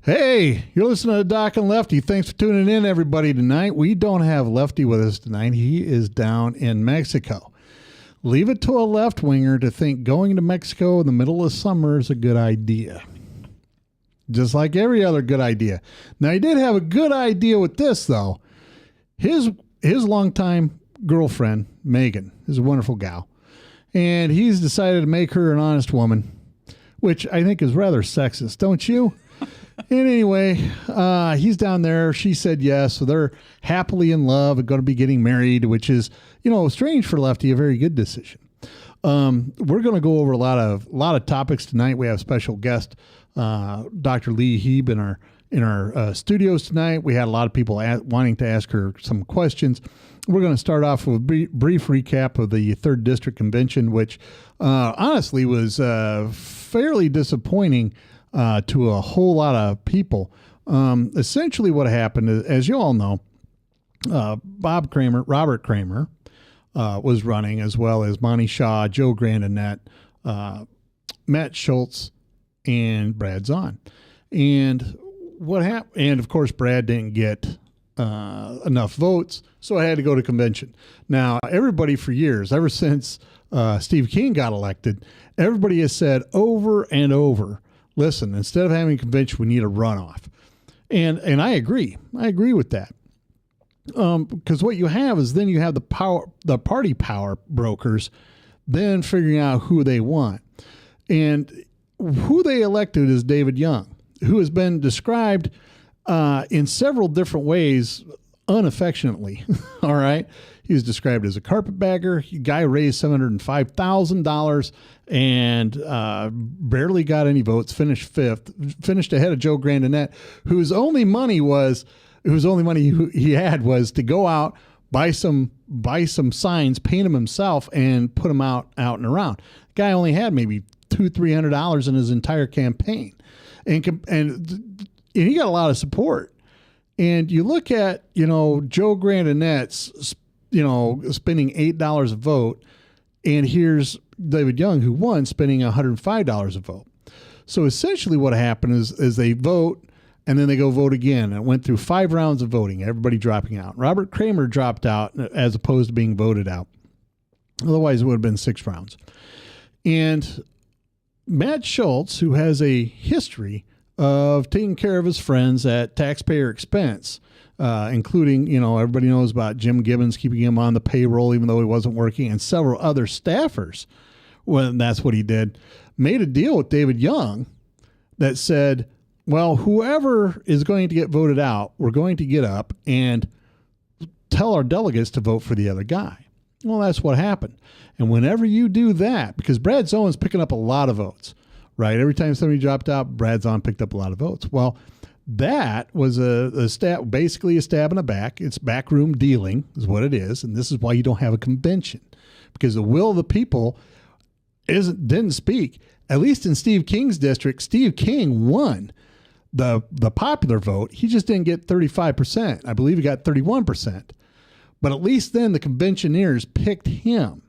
Hey, you're listening to Doc and Lefty. Thanks for tuning in, everybody, tonight. We don't have Lefty with us tonight. He is down in Mexico. Leave it to a left-winger to think going to Mexico in the middle of summer is a good idea. Just like every other good idea. Now, he did have a good idea with this, though. His longtime girlfriend, Megan, is a wonderful gal. And he's decided to make her an honest woman, which I think is rather sexist, don't you? And anyway, he's down there. She said yes. So they're happily in love and going to be getting married, which is, strange for Lefty, a very good decision. We're going to go over a lot of topics tonight. We have a special guest, Dr. Lee Heeb, in our studios tonight. We had a lot of people wanting to ask her some questions. We're going to start off with a brief recap of the 3rd District Convention, which honestly was fairly disappointing to a whole lot of people. Essentially what happened is, as you all know, Robert Kramer was running, as well as Monty Shaw, Joe Grandinette, Matt Schultz, and Brad Zahn. And what happened? And of course, Brad didn't get enough votes, so I had to go to convention. Now, everybody for years, ever since Steve King got elected, everybody has said over and over, listen, instead of having a convention, we need a runoff. And I agree. I agree with that. Because what you have is then you have the party power brokers then figuring out who they want. And who they elected is David Young, who has been described in several different ways unaffectionately. All right. He was described as a carpetbagger. The guy raised $705,000 and barely got any votes, finished 5th, finished ahead of Joe Grandinette, whose only money he had was to go out, buy some signs, paint them himself, and put them out and around. The guy only had maybe $200-300 in his entire campaign. And he got a lot of support. And you look at, Joe Grandinette's, spending $8 a vote, and here's David Young, who won, spending $105 a vote. So essentially what happened is they vote, and then they go vote again. And it went through 5 rounds of voting, everybody dropping out. Robert Kramer dropped out as opposed to being voted out. Otherwise, it would have been 6 rounds. And Matt Schultz, who has a history of taking care of his friends at taxpayer expense, including, everybody knows about Jim Gibbons keeping him on the payroll even though he wasn't working, and several other staffers, when that's what he did, made a deal with David Young that said, well, whoever is going to get voted out, we're going to get up and tell our delegates to vote for the other guy. Well, that's what happened. And whenever you do that, because Brad Zahn's picking up a lot of votes, right? Every time somebody dropped out, Brad Zahn picked up a lot of votes. Well, that was basically a stab in the back. It's backroom dealing is what it is. And this is why you don't have a convention, because the will of the people didn't speak. At least in Steve King's district, Steve King won the popular vote. He just didn't get 35%. I believe he got 31%. But at least then the conventioneers picked him.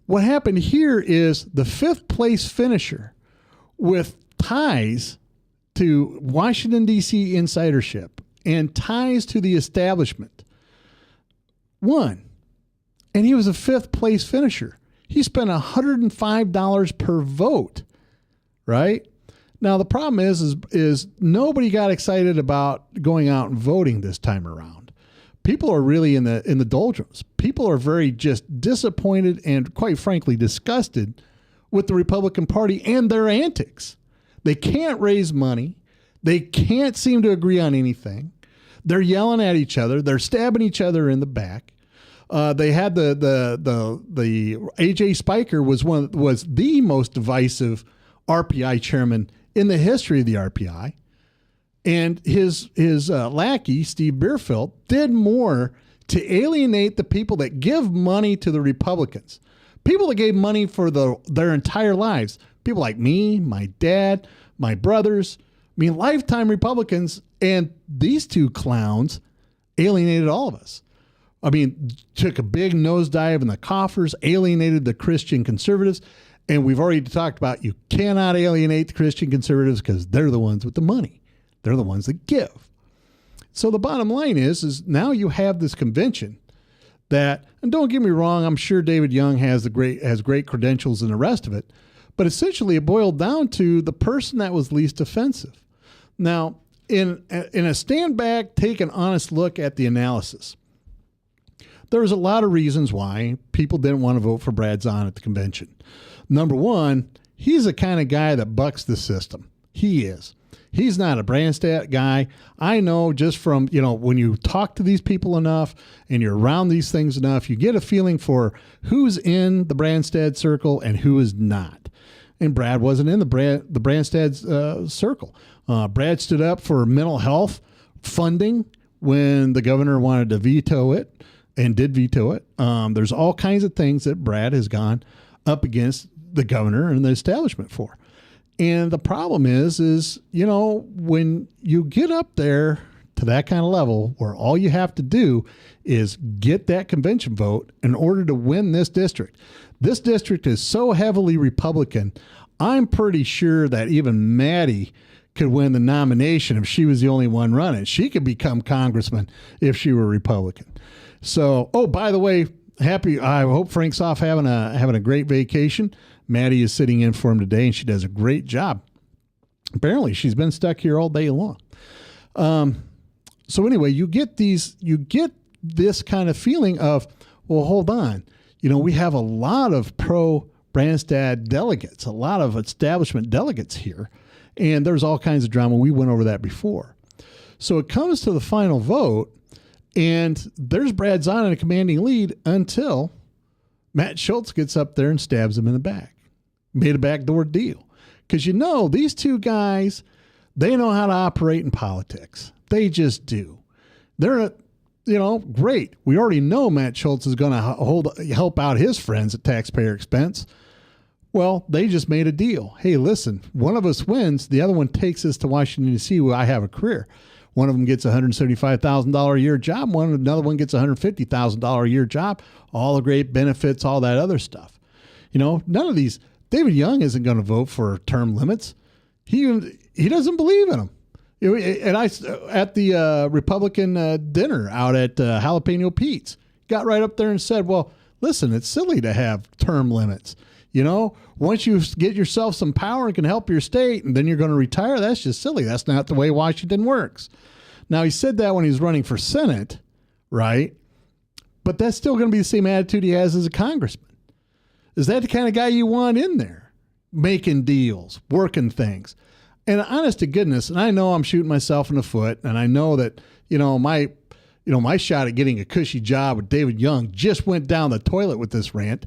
What happened here is the 5th place finisher with ties to Washington, D.C. insidership and ties to the establishment won. And he was a 5th place finisher. He spent $105 per vote, right? Now, the problem is nobody got excited about going out and voting this time around. People are really in the doldrums. People are very just disappointed and, quite frankly, disgusted with the Republican Party and their antics. They can't raise money. They can't seem to agree on anything. They're yelling at each other. They're stabbing each other in the back. They had the A.J. Spiker was the most divisive RPI chairman in the history of the RPI. And his lackey, Steve Bierfeld, did more to alienate the people that give money to the Republicans. People that gave money for their entire lives. People like me, my dad, my brothers. I mean, lifetime Republicans. And these two clowns alienated all of us. I mean, took a big nosedive in the coffers, alienated the Christian conservatives. And we've already talked about you cannot alienate the Christian conservatives because they're the ones with the money. They're the ones that give. So the bottom line is now you have this convention that, and don't get me wrong, I'm sure David Young has great credentials and the rest of it, but essentially it boiled down to the person that was least offensive. Now, in a stand back, take an honest look at the analysis. There's a lot of reasons why people didn't want to vote for Brad Zahn at the convention. Number one, he's the kind of guy that bucks the system. He is. He's not a Branstad guy. I know just from, when you talk to these people enough and you're around these things enough, you get a feeling for who's in the Branstad circle and who is not. And Brad wasn't in the Branstad circle. Brad stood up for mental health funding when the governor wanted to veto it and did veto it. There's all kinds of things that Brad has gone up against the governor and the establishment for. And the problem is, when you get up there to that kind of level where all you have to do is get that convention vote in order to win this district. This district is so heavily Republican, I'm pretty sure that even Maddie could win the nomination if she was the only one running. She could become congressman if she were Republican. So, by the way, I hope Frank's off having a great vacation. Maddie is sitting in for him today, and she does a great job. Apparently, she's been stuck here all day long. So anyway, you get this kind of feeling of, well, hold on. We have a lot of pro-Branstad delegates, a lot of establishment delegates here, and there's all kinds of drama. We went over that before. So it comes to the final vote, and there's Brad Zahn in a commanding lead until Matt Schultz gets up there and stabs him in the back. Made a backdoor deal. Because these two guys, they know how to operate in politics. They just do. They're, great. We already know Matt Schultz is going to help out his friends at taxpayer expense. Well, they just made a deal. Hey, listen, one of us wins. The other one takes us to Washington, D.C., where I have a career. One of them gets a $175,000 a year job. Another one gets a $150,000 a year job. All the great benefits, all that other stuff. None of these. David Young isn't going to vote for term limits. He doesn't believe in them. And at the Republican dinner out at Jalapeno Pete's, got right up there and said, well, listen, it's silly to have term limits. Once you get yourself some power and can help your state and then you're going to retire, that's just silly. That's not the way Washington works. Now, he said that when he was running for Senate, right? But that's still going to be the same attitude he has as a congressman. Is that the kind of guy you want in there? Making deals, working things. And honest to goodness, and I know I'm shooting myself in the foot, and I know that, my shot at getting a cushy job with David Young just went down the toilet with this rant.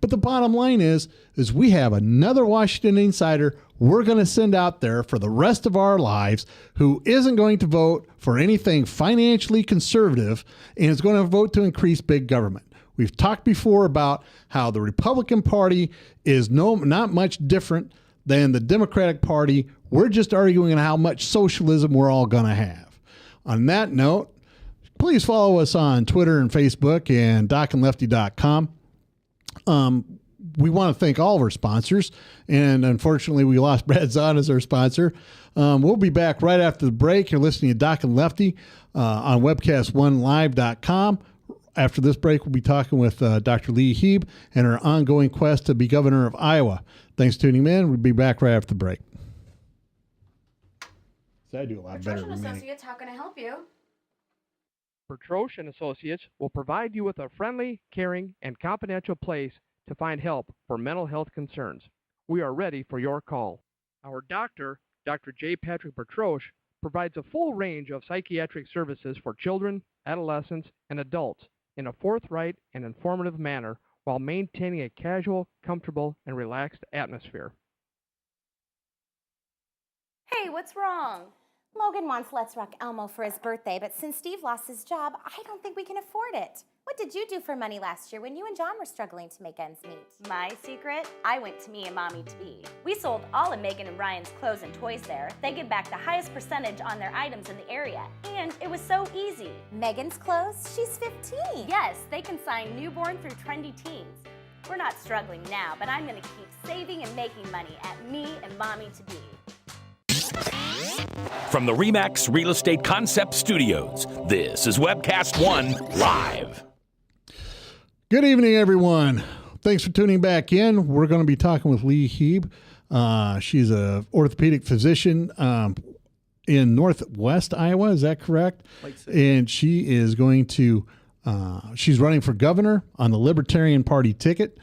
But the bottom line is we have another Washington insider we're going to send out there for the rest of our lives who isn't going to vote for anything financially conservative and is going to vote to increase big government. We've talked before about how the Republican Party is not much different than the Democratic Party. We're just arguing on how much socialism we're all going to have. On that note, please follow us on Twitter and Facebook and docandlefty.com. We want to thank all of our sponsors, and unfortunately we lost Brad Zahn as our sponsor. We'll be back right after the break. You're listening to Doc and Lefty on webcast1live.com. After this break, we'll be talking with Dr. Lee Heeb and her ongoing quest to be governor of Iowa. Thanks for tuning in. We'll be back right after the break. So I do a lot better than me. Associates, how can I help you? Bertroche and Associates will provide you with a friendly, caring, and confidential place to find help for mental health concerns. We are ready for your call. Our doctor, Dr. J. Patrick Bertroche, provides a full range of psychiatric services for children, adolescents, and adults in a forthright and informative manner while maintaining a casual, comfortable, and relaxed atmosphere. Hey, what's wrong? Logan wants Let's Rock Elmo for his birthday, but since Steve lost his job, I don't think we can afford it. What did you do for money last year when you and John were struggling to make ends meet? My secret? I went to Me and Mommy to Be. We sold all of Megan and Ryan's clothes and toys there. They give back the highest percentage on their items in the area, and it was so easy. Megan's clothes? She's 15. Yes, they can sign newborn through trendy teens. We're not struggling now, but I'm going to keep saving and making money at Me and Mommy to Be. From the RE/MAX Real Estate Concept Studios, this is Webcast 1 Live. Good evening, everyone. Thanks for tuning back in. We're going to be talking with Lee Heeb. She's an orthopedic physician in Northwest Iowa. Is that correct? And she is going to, she's running for governor on the Libertarian Party ticket.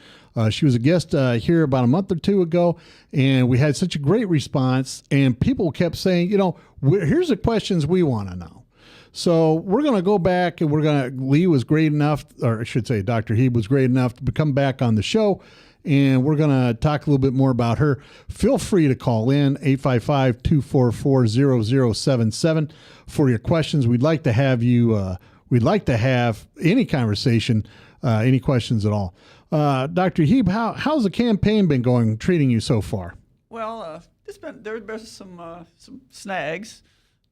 She was a guest here about a month or two ago, and we had such a great response, and people kept saying, here's the questions we want to know. So we're going to go back, and Lee was great enough, or I should say Dr. Heeb was great enough to come back on the show, and we're going to talk a little bit more about her. Feel free to call in 855-244-0077 for your questions. We'd like to have you, we'd like to have any conversation, any questions at all. Dr. Heeb, how's the campaign been going, treating you so far? Well, there's been some snags,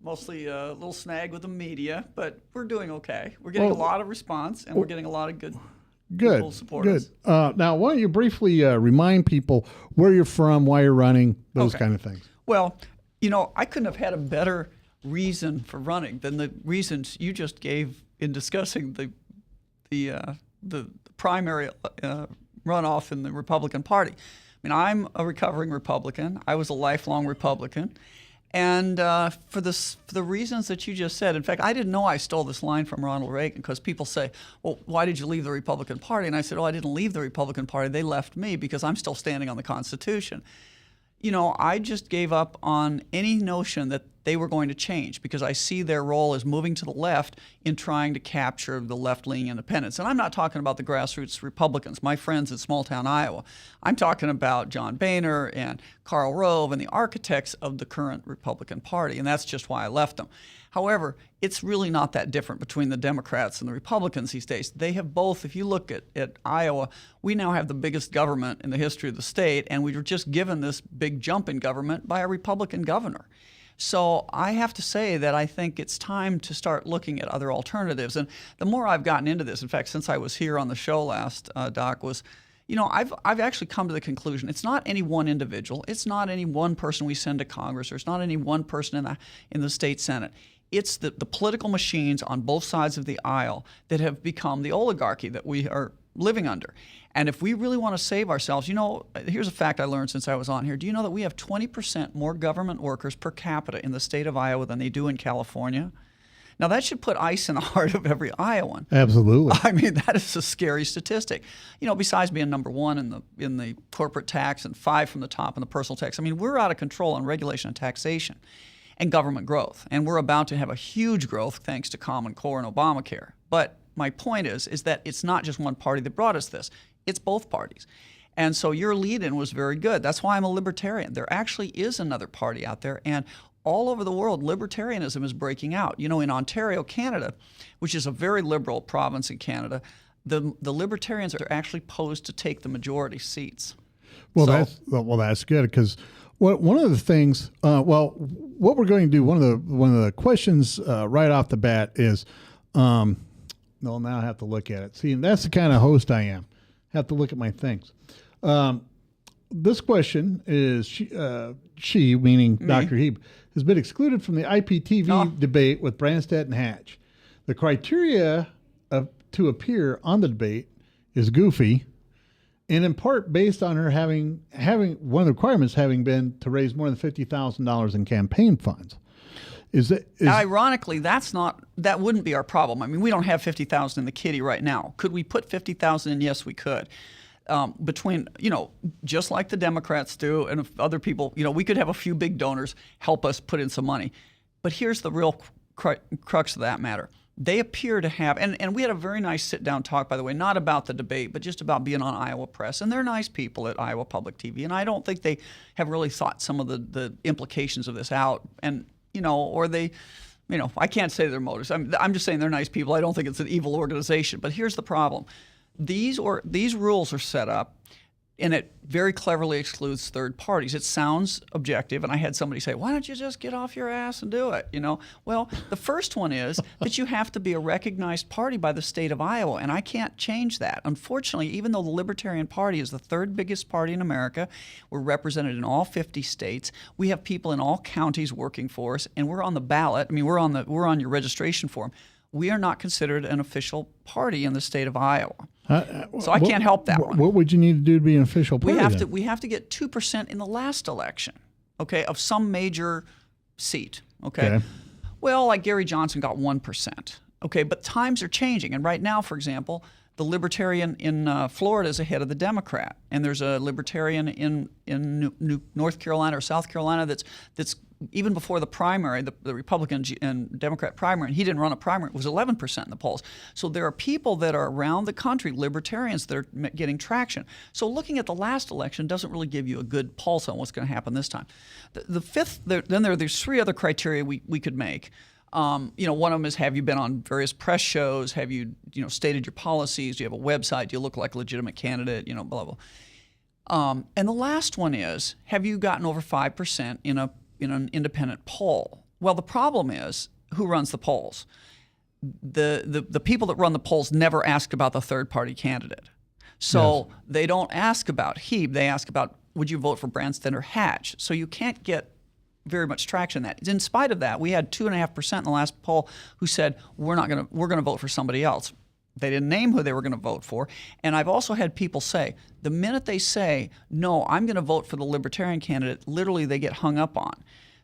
mostly a little snag with the media, but we're doing okay. We're getting a lot of response, and we're getting a lot of good people support us. Now, why don't you briefly remind people where you're from, why you're running, those kind of things? Well, I couldn't have had a better reason for running than the reasons you just gave in discussing the primary runoff in the Republican Party. I mean, I'm a recovering Republican. I was a lifelong Republican. And for the reasons that you just said, in fact, I didn't know I stole this line from Ronald Reagan, because people say, well, why did you leave the Republican Party? And I said, I didn't leave the Republican Party. They left me because I'm still standing on the Constitution. I just gave up on any notion that they were going to change, because I see their role as moving to the left in trying to capture the left-leaning independents. And I'm not talking about the grassroots Republicans, my friends in small-town Iowa. I'm talking about John Boehner and Karl Rove and the architects of the current Republican Party, and that's just why I left them. However, it's really not that different between the Democrats and the Republicans these days. They have both, if you look at Iowa, we now have the biggest government in the history of the state, and we were just given this big jump in government by a Republican governor. So I have to say that I think it's time to start looking at other alternatives. And the more I've gotten into this, in fact, since I was here on the show last, Doc, was, I've actually come to the conclusion it's not any one individual, it's not any one person we send to Congress, or it's not any one person in the state Senate. It's the political machines on both sides of the aisle that have become the oligarchy that we are living under. And if we really want to save ourselves, here's a fact I learned since I was on here. Do you know that we have 20% more government workers per capita in the state of Iowa than they do in California? Now, that should put ice in the heart of every Iowan. Absolutely. I mean, that is a scary statistic. Besides being number one in the corporate tax and 5 from the top in the personal tax, I mean, we're out of control on regulation and taxation and government growth. And we're about to have a huge growth thanks to Common Core and Obamacare. But my point is that it's not just one party that brought us this. It's both parties. And so your lead-in was very good. That's why I'm a libertarian. There actually is another party out there, and all over the world, libertarianism is breaking out. In Ontario, Canada, which is a very liberal province in Canada, the libertarians are actually posed to take the majority seats. Well, that's good, because one of the things, what we're going to do, one of the questions right off the bat is, now I have to look at it. See, that's the kind of host I am. Have to look at my things. This question is, she meaning Me? Dr. Heeb, has been excluded from the IPTV debate with Branstad and Hatch. The criteria to appear on the debate is goofy, and in part based on her having one of the requirements having been to raise more than $50,000 in campaign funds. Ironically, that wouldn't be our problem. I mean, we don't have $50,000 in the kitty right now. Could we put $50,000 in? Yes, we could. Between, just like the Democrats do, and if other people, we could have a few big donors help us put in some money. But here's the real crux of that matter. They appear to have, and we had a very nice sit-down talk, by the way, not about the debate, but just about being on Iowa Press. And they're nice people at Iowa Public TV, and I don't think they have really thought some of the implications of this out. And or they, I can't say their motives. I'm just saying they're nice people. I don't think it's an evil organization. But here's the problem. These rules are set up And it very cleverly excludes third parties. It sounds objective, and I had somebody say, why don't you just get off your ass and do it? Well, the first one is that you have to be a recognized party by the state of Iowa, and I can't change that. Unfortunately, even though the Libertarian Party is the third biggest party in America, we're represented in all 50 states. We have people in all counties working for us, and we're on the ballot. I mean, we're on your registration form. We are not considered an official party in the state of Iowa. So I can't help that one. What would you need to do to be an official party? We have to get 2% in the last election, okay, of some major seat, okay? Well, like Gary Johnson got 1%, okay, but times are changing. And right now, for example, the Libertarian in Florida is ahead of the Democrat, and there's a Libertarian in North Carolina or South Carolina that's even before the primary, the Republican and Democrat primary, and he didn't run a primary, it was 11% in the polls. So there are people that are around the country, libertarians, that are getting traction. So looking at the last election doesn't really give you a good pulse on what's going to happen this time. The fifth, then there's three other criteria we could make. One of them is, have you been on various press shows? Have you, stated your policies? Do you have a website? Do you look like a legitimate candidate? Blah, blah. And the last one is, have you gotten over 5% in an independent poll? Well, the problem is, who runs the polls? The people that run the polls never ask about the third-party candidate. So they don't ask about Hebe. They ask about, would you vote for Branstad or Hatch? So you can't get very much traction in that. In spite of that, we had 2.5% in the last poll who said, we're going to vote for somebody else. They didn't name who they were going to vote for. And I've also had people say, the minute they say, no, I'm going to vote for the Libertarian candidate, literally they get hung up on.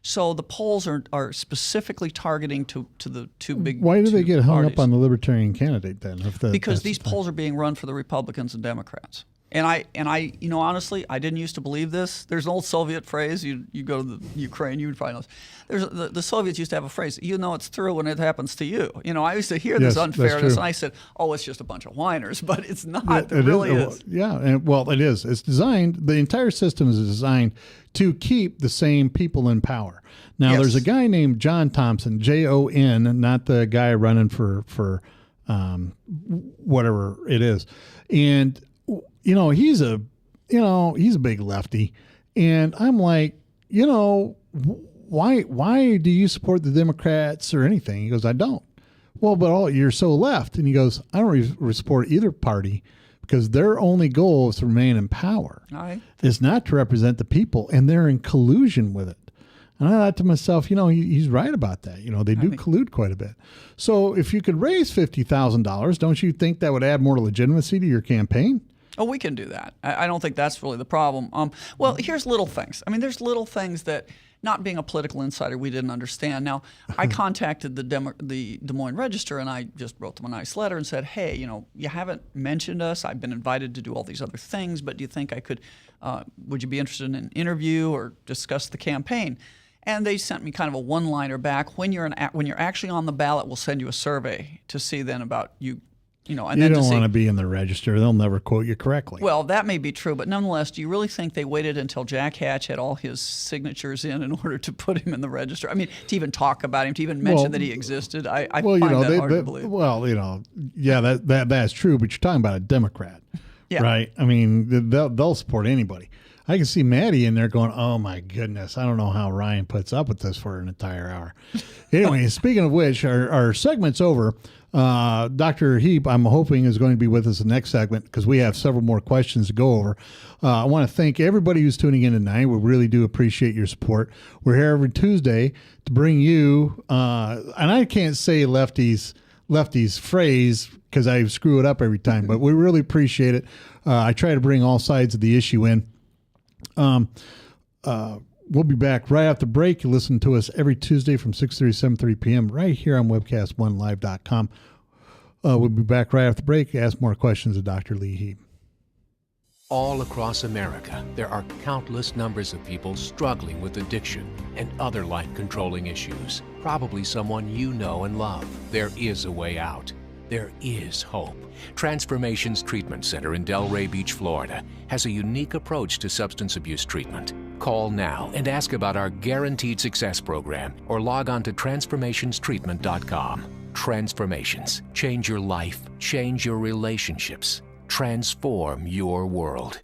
So the polls are specifically targeting to the two big Why do they get hung parties. up on the Libertarian candidate then? Because these polls are being run for the Republicans and Democrats. And I, honestly, I didn't used to believe this. There's an old Soviet phrase. You go to the Ukraine, you would find this. The Soviets used to have a phrase, it's through when it happens to you. I used to hear this unfairness, and I said, it's just a bunch of whiners. But it's not. It really is. Yeah, and it is. It's designed, the entire system is designed to keep the same people in power. Now, there's a guy named John Thompson, Jon, not the guy running for whatever it is. And he's a big lefty, and I'm like, why do you support the Democrats or anything? He goes, I don't. Well, but you're so left. And he goes, I don't support either party because their only goal is to remain in power. It's not to represent the people, and they're in collusion with it. And I thought to myself, he's right about that. They do collude quite a bit. So if you could raise $50,000, don't you think that would add more legitimacy to your campaign? Oh, we can do that. I don't think that's really the problem. Well, here's little things. I mean, there's little things that, not being a political insider, we didn't understand. Now, I contacted the Des Moines Register, and I just wrote them a nice letter and said, hey, you haven't mentioned us. I've been invited to do all these other things, but do you think I could, would you be interested in an interview or discuss the campaign? And they sent me kind of a one-liner back. When you're actually on the ballot, we'll send you a survey to see then about you. And you don't want to be in the register. They'll never quote you correctly. Well, that may be true, but nonetheless, do you really think they waited until Jack Hatch had all his signatures in order to put him in the register? I mean, to even talk about him, to even mention that he existed? I find that hard to believe. Well, that's true, but you're talking about a Democrat, right? I mean, they'll support anybody. I can see Maddie in there going, oh, my goodness, I don't know how Ryan puts up with this for an entire hour. Anyway, speaking of which, our segment's over. Dr. Hebe, I'm hoping, is going to be with us in the next segment because we have several more questions to go over. I want to thank everybody who's tuning in tonight. We really do appreciate your support. We're here every Tuesday to bring you, and I can't say Lefty's phrase because I screw it up every time, but we really appreciate it. I try to bring all sides of the issue in. We'll be back right after the break. You listen to us every Tuesday from 6:30 to 7:30 p.m. right here on webcast1live.com. We'll be back right after the break. Ask more questions of Dr. Lee Hebe. All across America, there are countless numbers of people struggling with addiction and other life-controlling issues. Probably someone you know and love. There is a way out. There is hope. Transformations Treatment Center in Delray Beach, Florida, has a unique approach to substance abuse treatment. Call now and ask about our Guaranteed Success program or log on to transformationstreatment.com. Transformations. Change your life. Change your relationships. Transform your world.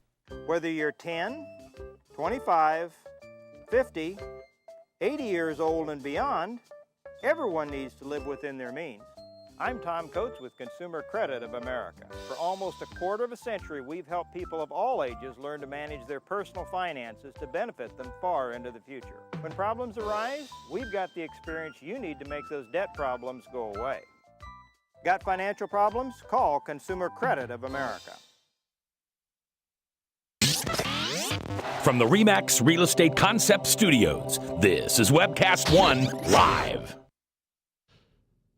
Whether you're 10, 25, 50, 80 years old and beyond, everyone needs to live within their means. I'm Tom Coates with Consumer Credit of America. For almost a quarter of a century, we've helped people of all ages learn to manage their personal finances to benefit them far into the future. When problems arise, we've got the experience you need to make those debt problems go away. Got financial problems? Call Consumer Credit of America. From the RE/MAX Real Estate Concept Studios, this is Webcast One Live.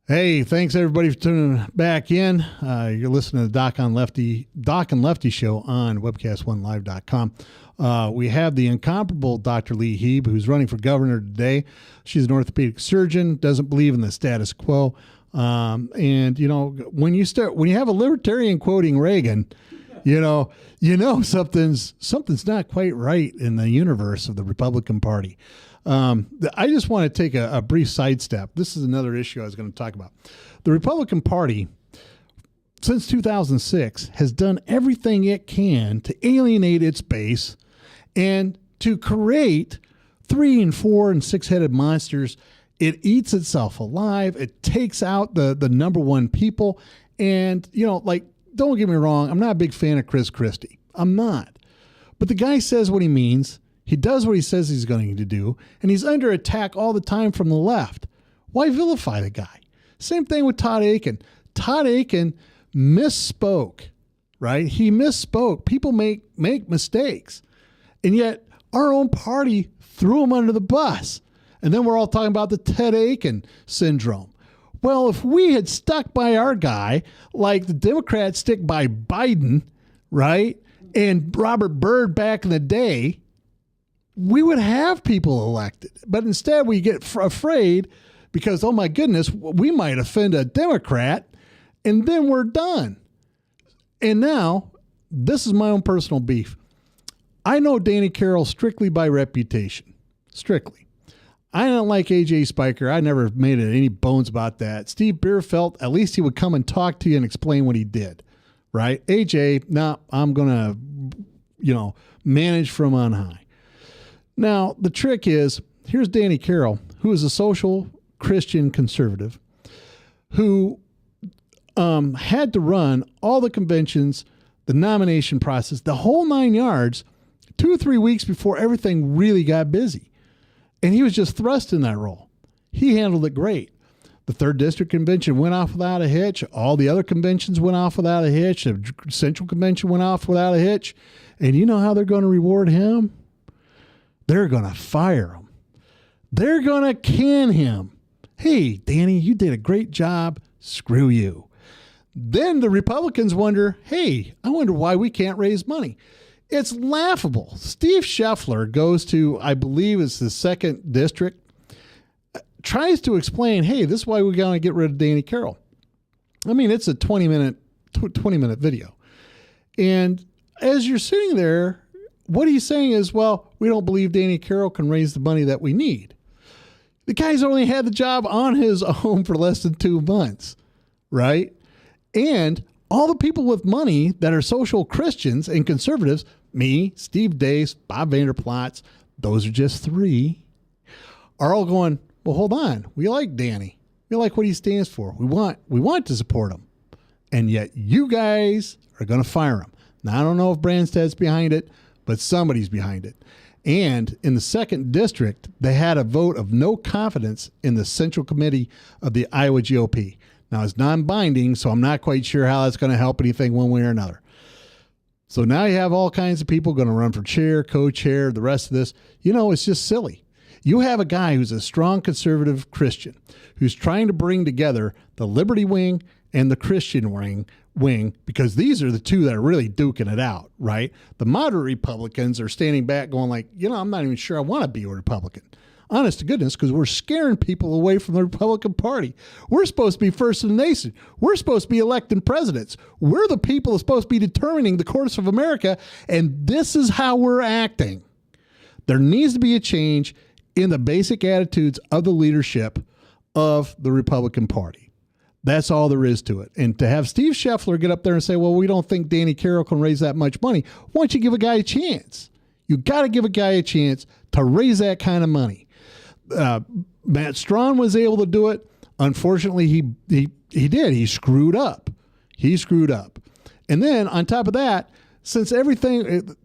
Hey, thanks everybody for tuning back in. You're listening to the Doc and Lefty show on webcast1live.com. We have the incomparable Dr. Lee Heeb, who's running for governor today. She's an orthopedic surgeon, doesn't believe in the status quo. And you know, when you have a libertarian quoting Reagan, you know something's not quite right in the universe of the Republican Party. I just want to take a brief sidestep. This is another issue I was going to talk about. The Republican Party, since 2006, has done everything it can to alienate its base and to create 3 and 4 and 6-headed monsters. It eats itself alive. It takes out the number one people. And, you know, like, don't get me wrong, I'm not a big fan of Chris Christie. I'm not. But the guy says what he means. He does what he says he's going to do, and he's under attack all the time from the left. Why vilify the guy? Same thing with Todd Akin. Todd Akin misspoke, right? He misspoke. People make mistakes. And yet our own party threw him under the bus. And then we're all talking about the Ted Akin syndrome. Well, if we had stuck by our guy like the Democrats stick by Biden, right, and Robert Byrd back in the day, we would have people elected. But instead we get afraid because, oh my goodness, we might offend a Democrat, and then we're done. And now, this is my own personal beef. I know Danny Carroll strictly by reputation. Strictly. I don't like AJ Spiker. I never made any bones about that. Steve Bierfeld, at least he would come and talk to you and explain what he did. Right? AJ, no, I'm going to, manage from on high. Now, the trick is, here's Danny Carroll, who is a social Christian conservative, who had to run all the conventions, the nomination process, the whole 9 yards, 2 or 3 weeks before everything really got busy. And he was just thrust in that role. He handled it great. The 3rd District Convention went off without a hitch. All the other conventions went off without a hitch. The Central Convention went off without a hitch. And you know how they're going to reward him? They're going to fire him. They're going to can him. Hey, Danny, you did a great job. Screw you. Then the Republicans wonder, hey, I wonder why we can't raise money. It's laughable. Steve Scheffler goes to, I believe it's the 2nd District, tries to explain, hey, this is why we're going to get rid of Danny Carroll. I mean, it's a 20-minute video. And as you're sitting there, what he's saying is, well, we don't believe Danny Carroll can raise the money that we need. The guy's only had the job on his own for less than 2 months, right? And all the people with money that are social Christians and conservatives, me, Steve Deace, Bob Vanderplatz, those are just 3, are all going, well, hold on. We like Danny. We like what he stands for. We want to support him. And yet you guys are going to fire him. Now, I don't know if Branstad's behind it, but somebody's behind it. And in the 2nd District, they had a vote of no confidence in the Central Committee of the Iowa GOP. Now, it's non-binding, so I'm not quite sure how that's going to help anything one way or another. So now you have all kinds of people going to run for chair, co-chair, the rest of this. It's just silly. You have a guy who's a strong conservative Christian who's trying to bring together the liberty wing and the Christian wing, because these are the two that are really duking it out, right? The moderate Republicans are standing back going like, I'm not even sure I want to be a Republican. Honest to goodness, because we're scaring people away from the Republican Party. We're supposed to be first in the nation. We're supposed to be electing presidents. We're the people that's supposed to be determining the course of America, and this is how we're acting. There needs to be a change in the basic attitudes of the leadership of the Republican Party. That's all there is to it. And to have Steve Scheffler get up there and say, well, we don't think Danny Carroll can raise that much money. Why don't you give a guy a chance? You got to give a guy a chance to raise that kind of money. Matt Strawn was able to do it. Unfortunately, he did. He screwed up. And then on top of that, since everything,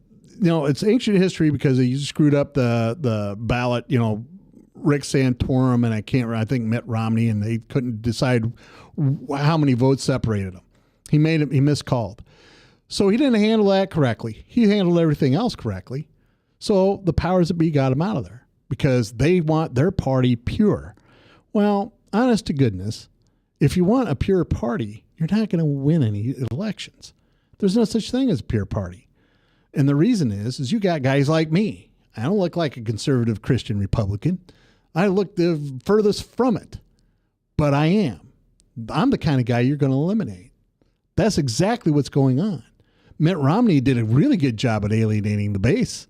it's ancient history because he screwed up the ballot, Rick Santorum and I think Mitt Romney, and they couldn't decide how many votes separated them. He miscalled. So he didn't handle that correctly. He handled everything else correctly. So the powers that be got him out of there because they want their party pure. Well, honest to goodness, if you want a pure party, you're not going to win any elections. There's no such thing as a pure party. And the reason is you got guys like me. I don't look like a conservative Christian Republican. I look the furthest from it, but I am. I'm the kind of guy you're going to eliminate. That's exactly what's going on. Mitt Romney did a really good job at alienating the base,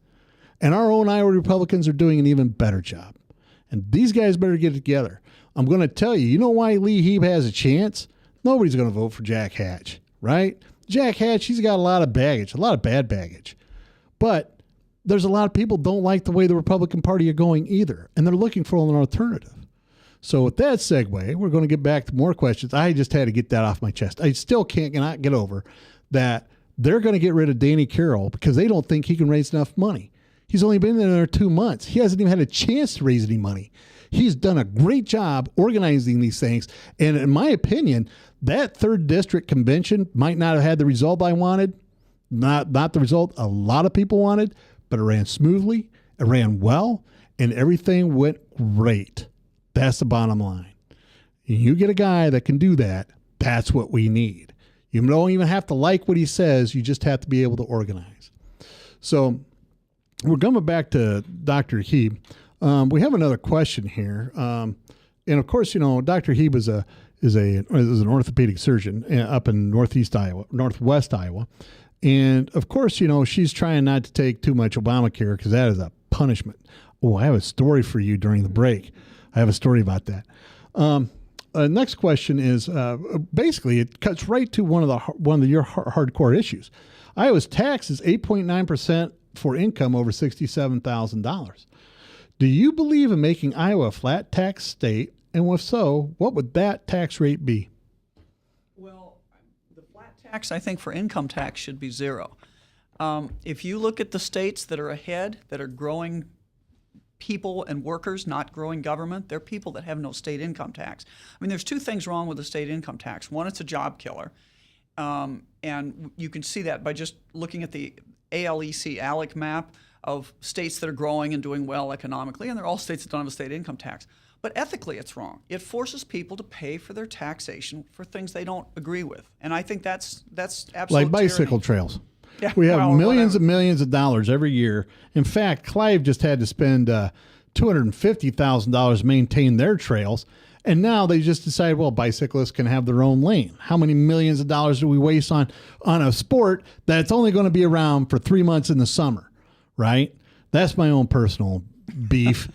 and our own Iowa Republicans are doing an even better job. And these guys better get it together. I'm going to tell you, you know why Lee Heeb has a chance? Nobody's going to vote for Jack Hatch, right? Jack Hatch, he's got a lot of baggage, a lot of bad baggage. But there's a lot of people don't like the way the Republican Party are going either, and they're looking for an alternative. So with that segue, we're going to get back to more questions. I just had to get that off my chest. I still cannot get over that they're going to get rid of Danny Carroll because they don't think he can raise enough money. He's only been there 2 months. He hasn't even had a chance to raise any money. He's done a great job organizing these things. And in my opinion, that 3rd District convention might not have had the result I wanted. Not the result a lot of people wanted, but it ran smoothly, it ran well, and everything went great. That's the bottom line. You get a guy that can do that, that's what we need. You don't even have to like what he says, you just have to be able to organize. So we're coming back to Dr. Heeb. We have another question here. And of course, Dr. Heeb is an orthopedic surgeon up in northwest Iowa. And of course, she's trying not to take too much Obamacare because that is a punishment. Oh, I have a story for you during the break. I have a story about that. Next question is basically it cuts right to one of your hardcore issues. Iowa's tax is 8.9% for income over $67,000. Do you believe in making Iowa a flat tax state? And if so, what would that tax rate be? Well, the flat tax, I think, for income tax should be 0. If you look at the states that are ahead, that are growing people and workers, not growing government, they're people that have no state income tax. I mean, there's 2 things wrong with the state income tax. One, it's a job killer. And you can see that by just looking at the ALEC map of states that are growing and doing well economically, and they're all states that don't have a state income tax. But ethically, it's wrong. It forces people to pay for their taxation for things they don't agree with, and I think that's absolutely like bicycle trails. Yeah, we have millions whatever. and millions of dollars every year. In fact, Clive just had to spend $250,000 to maintain their trails, and now they just decided, well, bicyclists can have their own lane. How many millions of dollars do we waste on a sport that's only going to be around for 3 months in the summer, right? That's my own personal beef.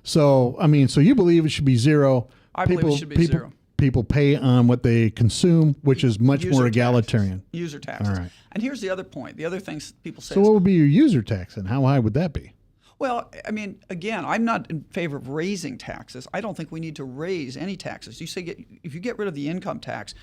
So, I mean, so you believe it should be 0. I believe it should be 0. People pay on what they consume, which is much User more taxes. egalitarian. User taxes. All right. And here's the other point. The other things people say So is, what would be your user tax and how high would that be? well, I mean, again, I'm not in favor of raising taxes. I don't think we need to raise any taxes. You say if you get rid of the income tax,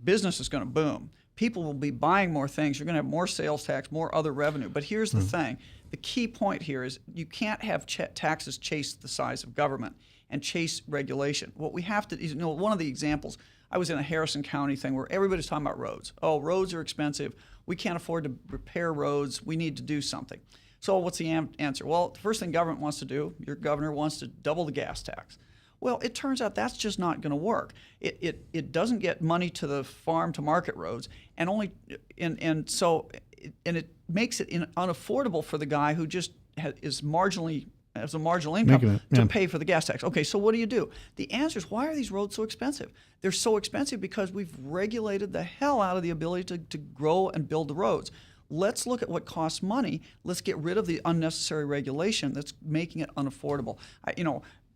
business is going to boom. People will be buying more things. You're going to have more sales tax, more other revenue. But here's the thing. The key point here is you can't have taxes chase the size of government and chase regulation. What we have to, one of the examples, I was in a Harrison County thing where everybody's talking about roads. Oh, roads are expensive. We can't afford to repair roads. We need to do something. So what's the answer? Well, the first thing government wants to do, your governor wants to double the gas tax. Well, it turns out that's just not going to work. It doesn't get money to the farm to market roads, and it makes it unaffordable for the guy who just has a marginal income to pay for the gas tax. Okay, so what do? The answer is, why are these roads so expensive? They're so expensive because we've regulated the hell out of the ability to grow and build the roads. Let's look at what costs money. Let's get rid of the unnecessary regulation that's making it unaffordable.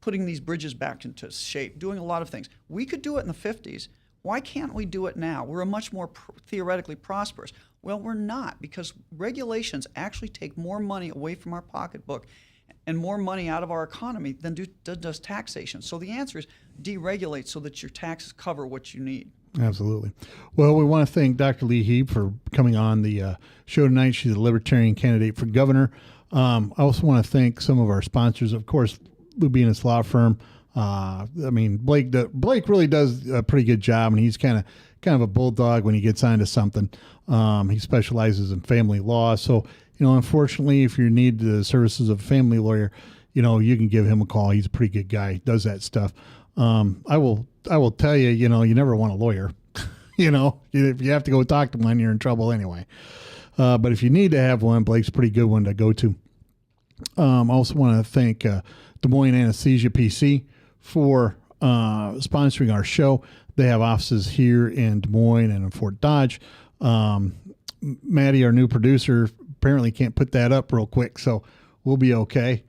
Putting these bridges back into shape, doing a lot of things. We could do it in the 50s why can't we do it now? We're a much more theoretically prosperous. Well, we're not, because regulations actually take more money away from our pocketbook and more money out of our economy than does taxation. So the answer is deregulate so that your taxes cover what you need. Absolutely. Well, we want to thank Dr. Lee Heeb for coming on the show tonight. She's a Libertarian candidate for governor. I also want to thank some of our sponsors. Of course, Lubinas Law Firm. Blake really does a pretty good job, and he's kind of a bulldog when he gets onto something. He specializes in family law. So, unfortunately, if you need the services of a family lawyer, you can give him a call. He's a pretty good guy. He does that stuff. I will tell you, you never want a lawyer. If you have to go talk to one, you're in trouble anyway. But if you need to have one, Blake's a pretty good one to go to. I also want to thank Des Moines Anesthesia PC for sponsoring our show. They have offices here in Des Moines and in Fort Dodge. Maddie, our new producer, apparently can't put that up real quick, so we'll be okay.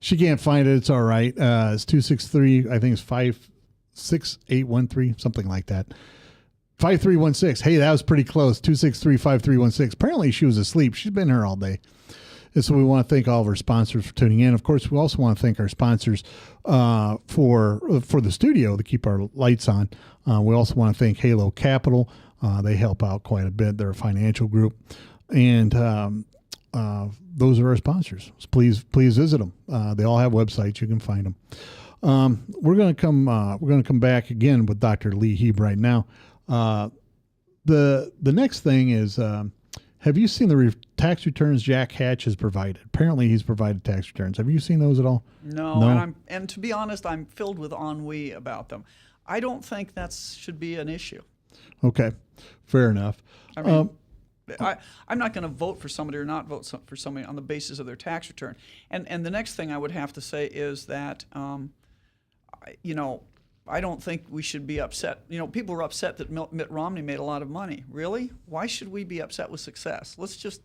She can't find it. It's all right. It's 263, I think it's 56813, something like that. 5316. Hey, that was pretty close. 263-5316. Apparently she was asleep. She's been here all day. And so we want to thank all of our sponsors for tuning in. Of course, we also want to thank our sponsors for the studio to keep our lights on. We also want to thank Halo Capital. They help out quite a bit. They're a financial group. And those are our sponsors. So please visit them. They all have websites. You can find them. We're going to come back again with Dr. Lee Heeb right now. The next thing is, have you seen the tax returns Jack Hatch has provided? Apparently, he's provided tax returns. Have you seen those at all? No. And to be honest, I'm filled with ennui about them. I don't think that should be an issue. Okay, fair enough. I mean, I'm not going to vote for somebody or not vote for somebody on the basis of their tax return. And the next thing I would have to say is that, I don't think we should be upset. People are upset that Mitt Romney made a lot of money. Really? Why should we be upset with success? Let's just.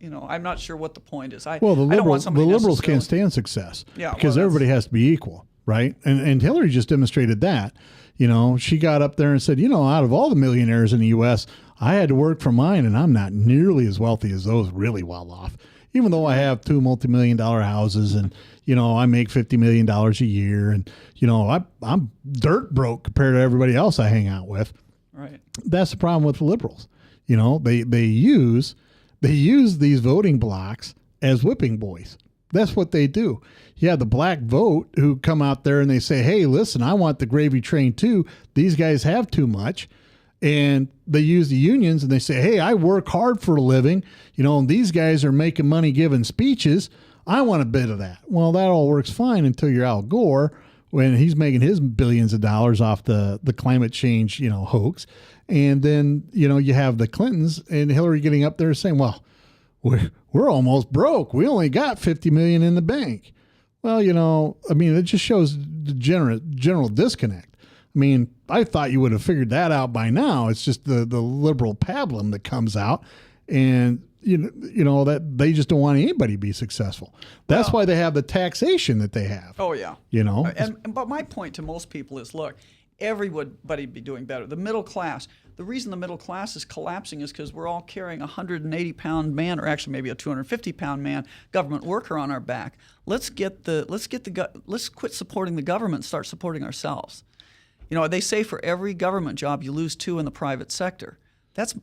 I'm not sure what the point is. The liberals can't stand success. Yeah, because everybody has to be equal, right? And Hillary just demonstrated that. She got up there and said, out of all the millionaires in the U.S., I had to work for mine, and I'm not nearly as wealthy as those really well off. Even though I have 2 multi-million-dollar houses and, I make $50 million a year and, I'm dirt broke compared to everybody else I hang out with. Right. That's the problem with the liberals. They use these voting blocks as whipping boys. That's what they do. You have the black vote who come out there and they say, hey, listen, I want the gravy train too. These guys have too much. And they use the unions and they say, hey, I work hard for a living. And these guys are making money giving speeches. I want a bit of that. Well, that all works fine until you're Al Gore when he's making his billions of dollars off the climate change, hoax. And then, you have the Clintons and Hillary getting up there saying, well, we're almost broke. We only got $50 million in the bank. Well, it just shows the general disconnect. I thought you would have figured that out by now. It's just the liberal pablum that comes out, and that they just don't want anybody to be successful. That's why they have the taxation that they have. Oh yeah. But my point to most people is, look, everybody be doing better. The middle class. The reason the middle class is collapsing is because we're all carrying a 180-pound man, or actually maybe a 250-pound man, government worker on our back. Let's quit supporting the government and start supporting ourselves. They say for every government job you lose 2 in the private sector. That's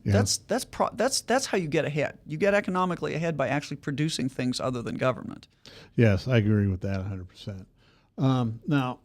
how you get ahead. You get economically ahead by actually producing things other than government. Yes, I agree with that 100%. Now,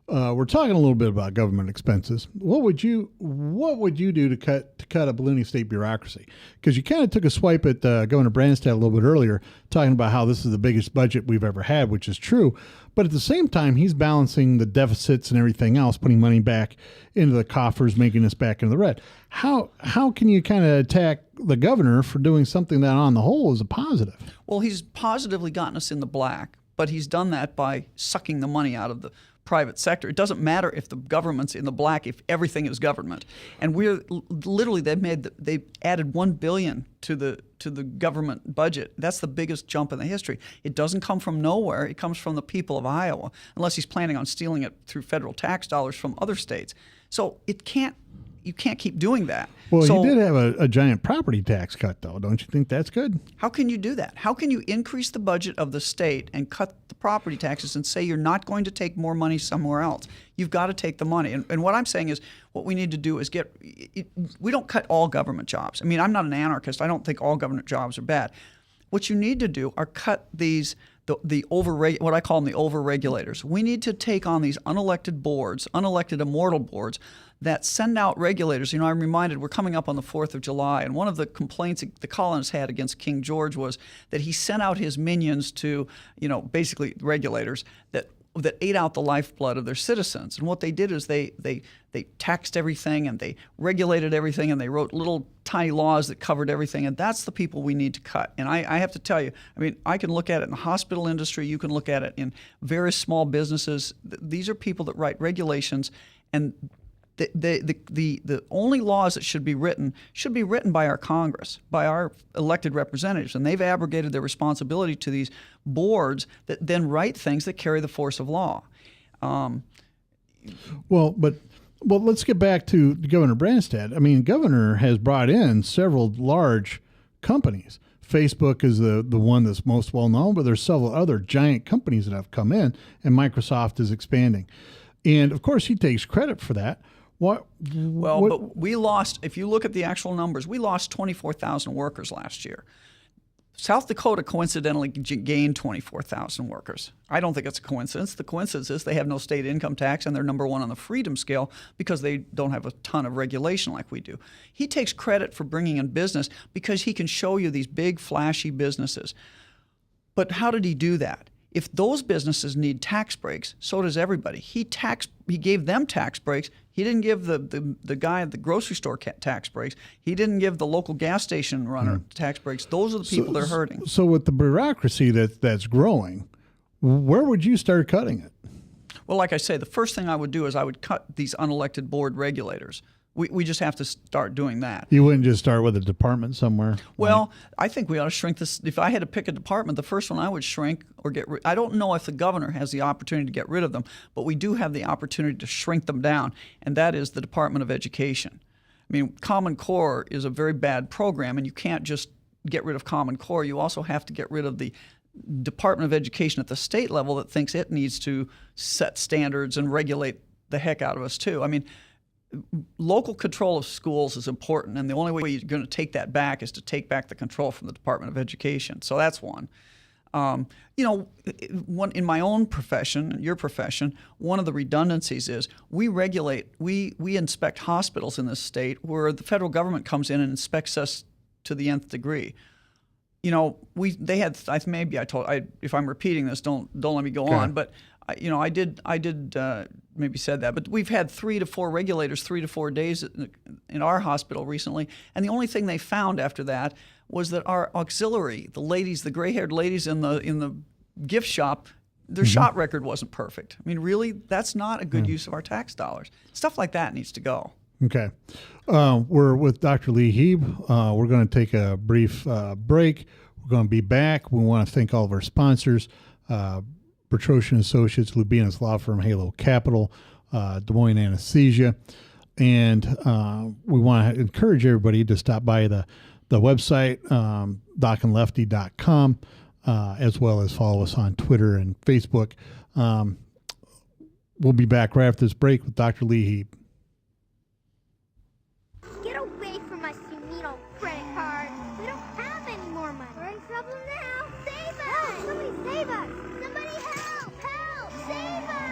we're talking a little bit about government expenses. What would you do to cut a ballooning state bureaucracy? Because you kind of took a swipe at Governor Branstad a little bit earlier, talking about how this is the biggest budget we've ever had, which is true. But at the same time, he's balancing the deficits and everything else, putting money back into the coffers, making us back into the red. How can you kind of attack the governor for doing something that on the whole is a positive? Well, he's positively gotten us in the black, but he's done that by sucking the money out of the private sector. It doesn't matter if the government's in the black, if everything is government. And we're literally, they added $1 billion to the government budget. That's the biggest jump in the history. It doesn't come from nowhere. It comes from the people of Iowa, unless he's planning on stealing it through federal tax dollars from other states. So you can't keep doing that. Well, so, you did have a giant property tax cut, though. Don't you think that's good? How can you do that? How can you increase the budget of the state and cut the property taxes and say you're not going to take more money somewhere else? You've got to take the money. And what I'm saying is what we need to do is we don't cut all government jobs. I mean, I'm not an anarchist. I don't think all government jobs are bad. What you need to do are cut what I call them the over-regulators. We need to take on these unelected boards, unelected immortal boards, that send out regulators. You know, I'm reminded we're coming up on the 4th of July, and one of the complaints the colonists had against King George was that he sent out his minions to, basically regulators that ate out the lifeblood of their citizens. And what they did is they taxed everything and they regulated everything and they wrote little tiny laws that covered everything. And that's the people we need to cut. And I have to tell you, I mean, I can look at it in the hospital industry. You can look at it in various small businesses. These are people that write regulations, and the only laws that should be written by our Congress, by our elected representatives, and they've abrogated their responsibility to these boards that then write things that carry the force of law. Well, let's get back to Governor Branstad. I mean, Governor has brought in several large companies. Facebook is the one that's most well known, but there's several other giant companies that have come in, and Microsoft is expanding. And of course, he takes credit for that. But we lost, if you look at the actual numbers, we lost 24,000 workers last year. South Dakota coincidentally gained 24,000 workers. I don't think it's a coincidence. The coincidence is they have no state income tax and they're number one on the freedom scale because they don't have a ton of regulation like we do. He takes credit for bringing in business because he can show you these big, flashy businesses. But how did he do that? If those businesses need tax breaks, so does everybody. He gave them tax breaks. He didn't give the guy at the grocery store tax breaks. He didn't give the local gas station runner tax breaks. Those are the people they're hurting. So with the bureaucracy that's growing, where would you start cutting it? Well, like I say, the first thing I would do is I would cut these unelected board regulators. We just have to start doing that. You wouldn't just start with a department somewhere? Well, I think we ought to shrink this. If I had to pick a department, the first one I would shrink or get rid. I don't know if the governor has the opportunity to get rid of them, but we do have the opportunity to shrink them down, and that is the Department of Education. I mean, Common Core is a very bad program, and you can't just get rid of Common Core. You also have to get rid of the Department of Education at the state level that thinks it needs to set standards and regulate the heck out of us, too. I mean, local control of schools is important, and the only way you're going to take that back is to take back the control from the Department of Education. So that's one. In my own profession, your profession, one of the redundancies is we inspect hospitals in this state where the federal government comes in and inspects us to the nth degree. If I'm repeating this, don't let me go on, but I did maybe said that, but we've had 3 to 4 regulators 3 to 4 days in our hospital recently, and the only thing they found after that was that our auxiliary, the gray-haired ladies in the gift shop, their shot record wasn't perfect. I mean, really, that's not a good use of our tax dollars. Stuff like that needs to go. Okay. We're with Dr. Lee Heeb. We're going to take a brief break. We're going to be back. We want to thank all of our sponsors, Bertrosian Associates, Lubina's Law Firm, Halo Capital, Des Moines Anesthesia. And we want to encourage everybody to stop by the website, docandlefty.com, as well as follow us on Twitter and Facebook. We'll be back right after this break with Dr. Lee Heeb. Get away from us, you mean old credit card. We don't have any more money. We're in trouble now. Save us! Help! Somebody save us! Somebody help! Help! Save us!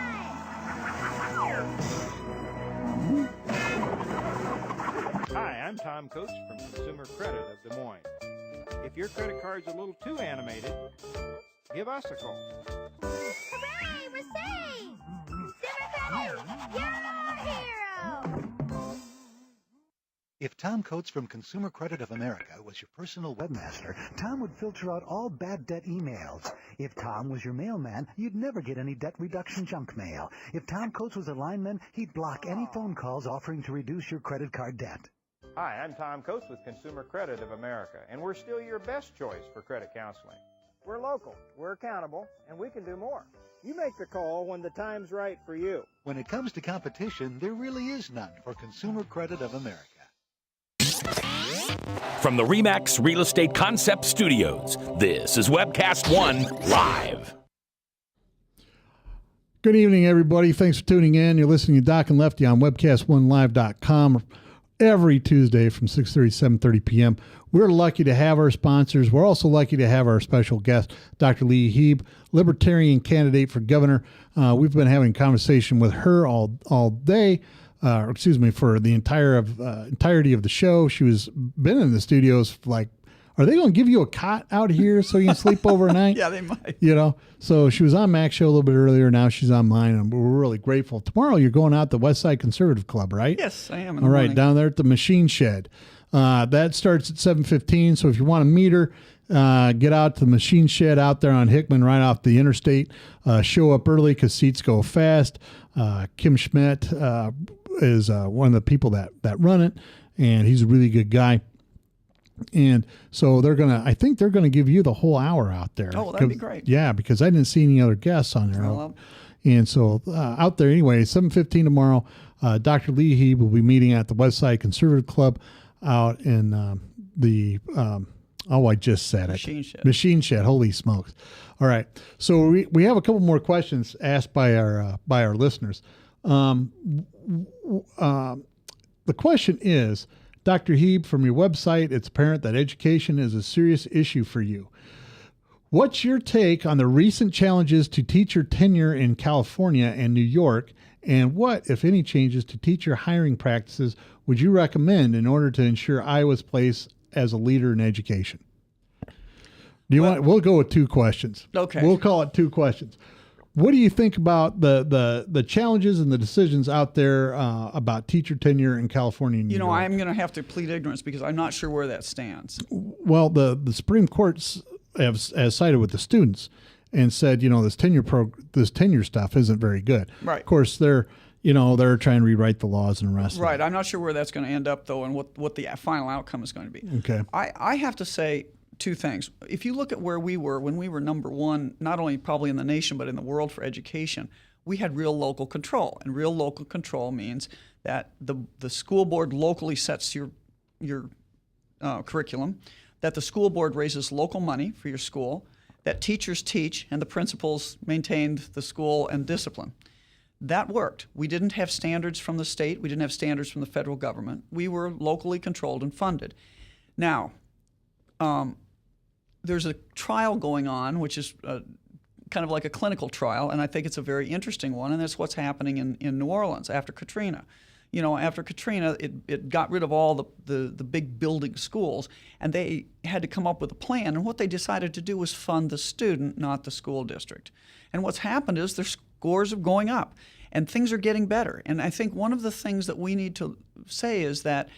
Hi, I'm Tom Coates from Consumer Credit of Des Moines. If your credit card's a little too animated, give us a call. Hooray! We're saved! Consumer Credit! You're our hero! If Tom Coates from Consumer Credit of America was your personal webmaster, Tom would filter out all bad debt emails. If Tom was your mailman, you'd never get any debt reduction junk mail. If Tom Coates was a lineman, he'd block any phone calls offering to reduce your credit card debt. Hi, I'm Tom Coates with Consumer Credit of America, and we're still your best choice for credit counseling. We're local, we're accountable, and we can do more. You make the call when the time's right for you. When it comes to competition, there really is none for Consumer Credit of America. From the RE/MAX Real Estate Concept Studios, this is Webcast 1 Live. Good evening, everybody. Thanks for tuning in. You're listening to Doc and Lefty on webcast1live.com every Tuesday from 6:30 to 7:30 p.m. We're lucky to have our sponsors. We're also lucky to have our special guest, Dr. Lee Heeb, Libertarian candidate for governor. We've been having a conversation with her all day. For the entirety of the show. She was been in the studios like, are they going to give you a cot out here so you can sleep overnight? Yeah, they might. So she was on Mac's show a little bit earlier. Now she's on mine, and we're really grateful. Tomorrow you're going out to West Side Conservative Club, right? Yes, I am. All right, down there at the Machine Shed. That starts at 7:15. So if you want to meet her, get out to the Machine Shed out there on Hickman, right off the interstate. Show up early because seats go fast. Kim Schmidt is one of the people that run it, and he's a really good guy. And so I think they're gonna give you the whole hour out there. Oh, that'd be great. Yeah, because I didn't see any other guests on there. And so out there anyway, 7:15 tomorrow. Dr. Lee Heeb will be meeting at the West Side Conservative Club out in I just said it. Machine Shed. Holy smokes! All right, so we have a couple more questions asked by our listeners. The question is, Dr. Heeb, from your website, it's apparent that education is a serious issue for you. What's your take on the recent challenges to teacher tenure in California and New York, and what, if any, changes to teacher hiring practices would you recommend in order to ensure Iowa's place as a leader in education? We'll go with two questions. Okay. We'll call it two questions. What do you think about the challenges and the decisions out there about teacher tenure in California and New York? I'm going to have to plead ignorance because I'm not sure where that stands. Well, the Supreme Court has sided with the students and said, this tenure stuff isn't very good. Right. Of course, they're trying to rewrite the laws and the rest. Right. I'm not sure where that's going to end up, though, and what the final outcome is going to be. Okay. I have to say two things. If you look at where we were when we were number one, not only probably in the nation but in the world for education, we had real local control. And real local control means that the school board locally sets your curriculum, that the school board raises local money for your school, that teachers teach, and the principals maintained the school and discipline. That worked. We didn't have standards from the state. We didn't have standards from the federal government. We were locally controlled and funded. Now, there's a trial going on, which is kind of like a clinical trial, and I think it's a very interesting one, and that's what's happening in New Orleans after Katrina. After Katrina, it got rid of all the big building schools, and they had to come up with a plan, and what they decided to do was fund the student, not the school district. And what's happened is their scores are going up, and things are getting better. And I think one of the things that we need to say is that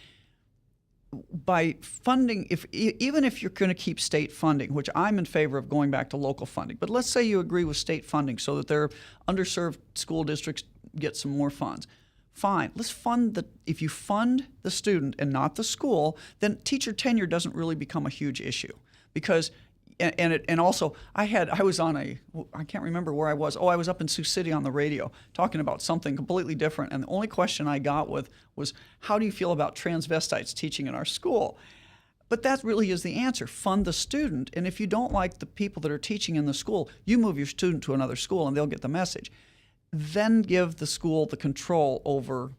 by funding, even if you're going to keep state funding, which I'm in favor of going back to local funding, but let's say you agree with state funding so that their underserved school districts get some more funds. Fine, let's fund if you fund the student and not the school, then teacher tenure doesn't really become a huge issue. Because and also I was on I can't remember where I was. I was up in Sioux City on the radio talking about something completely different, and the only question I got was how do you feel about transvestites teaching in our school? But that really is the answer. Fund the student, and if you don't like the people that are teaching in the school, you move your student to another school and they'll get the message. Then give the school the control over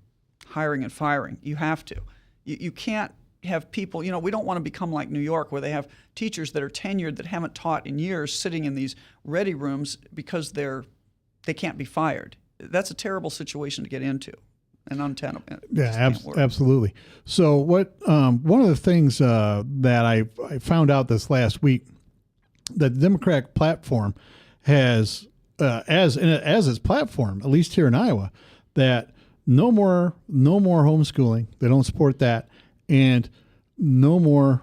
hiring and firing. You have to. You can't have people, we don't want to become like New York where they have teachers that are tenured that haven't taught in years sitting in these ready rooms because they can't be fired. That's a terrible situation to get into and untenable. Yeah, absolutely. So what one of the things that I found out this last week, that the Democratic platform has as its platform, at least here in Iowa, that no more homeschooling. They don't support that. and no more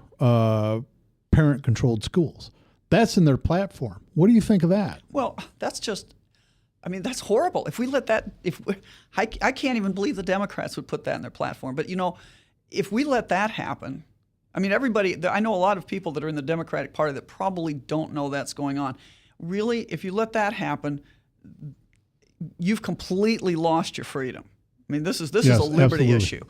parent-controlled schools. That's in their platform. What do you think of that? Well, that's just, I mean, that's horrible. If we let that, I can't even believe the Democrats would put that in their platform. But, you know, if we let that happen, I mean, everybody, I know a lot of people that are in the Democratic Party that probably don't know that's going on. Really, if you let that happen, you've completely lost your freedom. I mean, this is a liberty issue.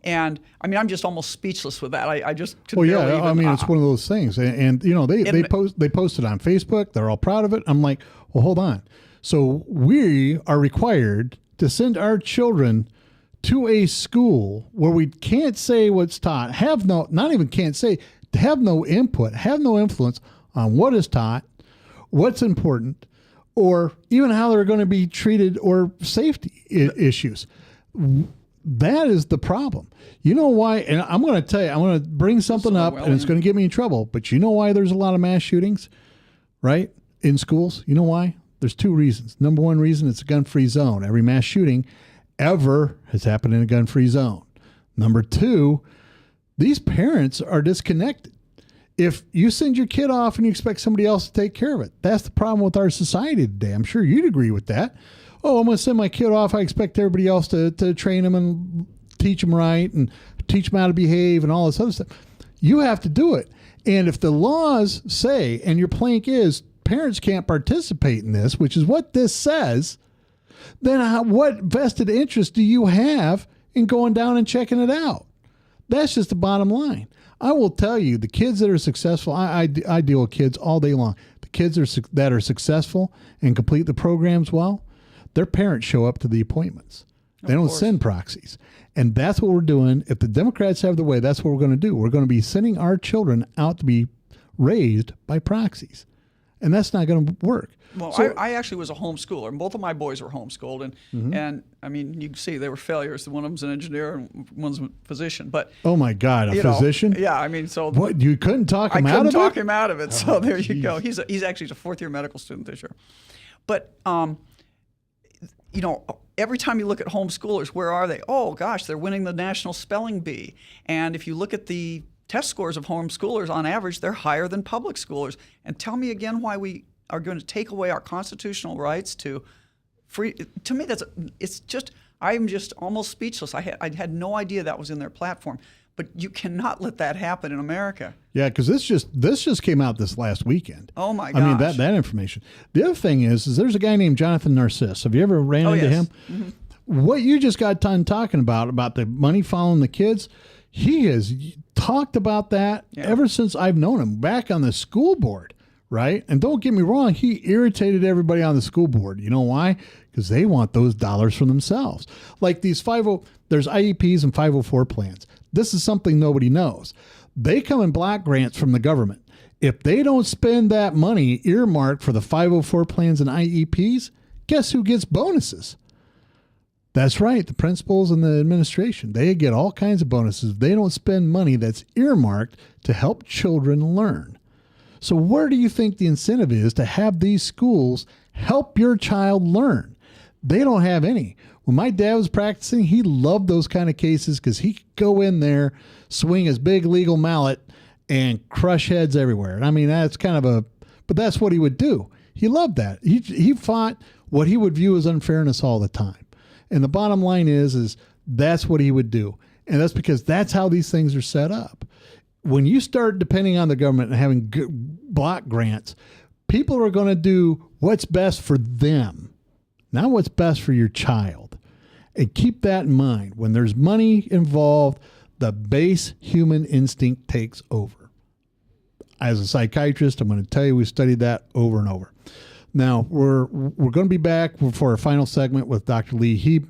And I mean, I'm just almost speechless with that. I just could barely even, I mean, it's one of those things. And you know, they posted on Facebook. They're all proud of it. I'm like, well, hold on. So we are required to send our children to a school where we can't say what's taught, have no input, have no influence on what is taught, what's important, or even how they're going to be treated or safety issues. That is the problem. You know why? And I'm going to tell you, I'm going to bring something up and it's going to get me in trouble. But you know why there's a lot of mass shootings, right? In schools? You know why? There's two reasons. Number one reason, it's a gun-free zone. Every mass shooting ever has happened in a gun-free zone. Number two, these parents are disconnected. If you send your kid off and you expect somebody else to take care of it, that's the problem with our society today. I'm sure you'd agree with that. Oh, I'm going to send my kid off. I expect everybody else to train him and teach him right and teach him how to behave and all this other stuff. You have to do it. And if the laws say, and your plank is, parents can't participate in this, which is what this says, then what vested interest do you have in going down and checking it out? That's just the bottom line. I will tell you, the kids that are successful, I deal with kids all day long. The kids that are successful and complete the programs well, their parents show up to the appointments. They don't send proxies. And that's what we're doing. If the Democrats have their way, that's what we're going to do. We're going to be sending our children out to be raised by proxies. And that's not going to work. Well, so, I actually was a homeschooler, and both of my boys were homeschooled. And I mean, you can see they were failures. One of them's an engineer and one's a physician. But oh, my God, a physician? Yeah, I mean, so. What, you couldn't talk him out of it? I couldn't talk him out of it. So there you go. He's actually a fourth-year medical student this year. But, you know, every time you look at homeschoolers, where are they? Oh, gosh, they're winning the National Spelling Bee. And if you look at the test scores of homeschoolers, on average, they're higher than public schoolers. And tell me again why we are going to take away our constitutional rights to free. To me, I'm just almost speechless. I had no idea that was in their platform. But you cannot let that happen in America. Yeah, because this just came out this last weekend. Oh my gosh! I mean that information. The other thing is there's a guy named Jonathan Narcisse. Have you ever ran into him? Mm-hmm. What you just got done talking about the money following the kids, he has talked about that ever since I've known him. Back on the school board, right? And don't get me wrong, he irritated everybody on the school board. You know why? Because they want those dollars for themselves. Like these there's IEPs and 504 plans. This is something nobody knows. They come in block grants from the government. If they don't spend that money earmarked for the 504 plans and IEPs, guess who gets bonuses? That's right, the principals and the administration. They get all kinds of bonuses. They don't spend money that's earmarked to help children learn. So where do you think the incentive is to have these schools help your child learn? They don't have any. When my dad was practicing, he loved those kind of cases because he could go in there, swing his big legal mallet, and crush heads everywhere. And I mean, that's but that's what he would do. He loved that. He fought what he would view as unfairness all the time. And the bottom line is that's what he would do. And that's because that's how these things are set up. When you start depending on the government and having block grants, people are going to do what's best for them, not what's best for your child. And keep that in mind. When there's money involved, the base human instinct takes over. As a psychiatrist, I'm going to tell you we studied that over and over. Now, we're going to be back for our final segment with Dr. Lee Heap.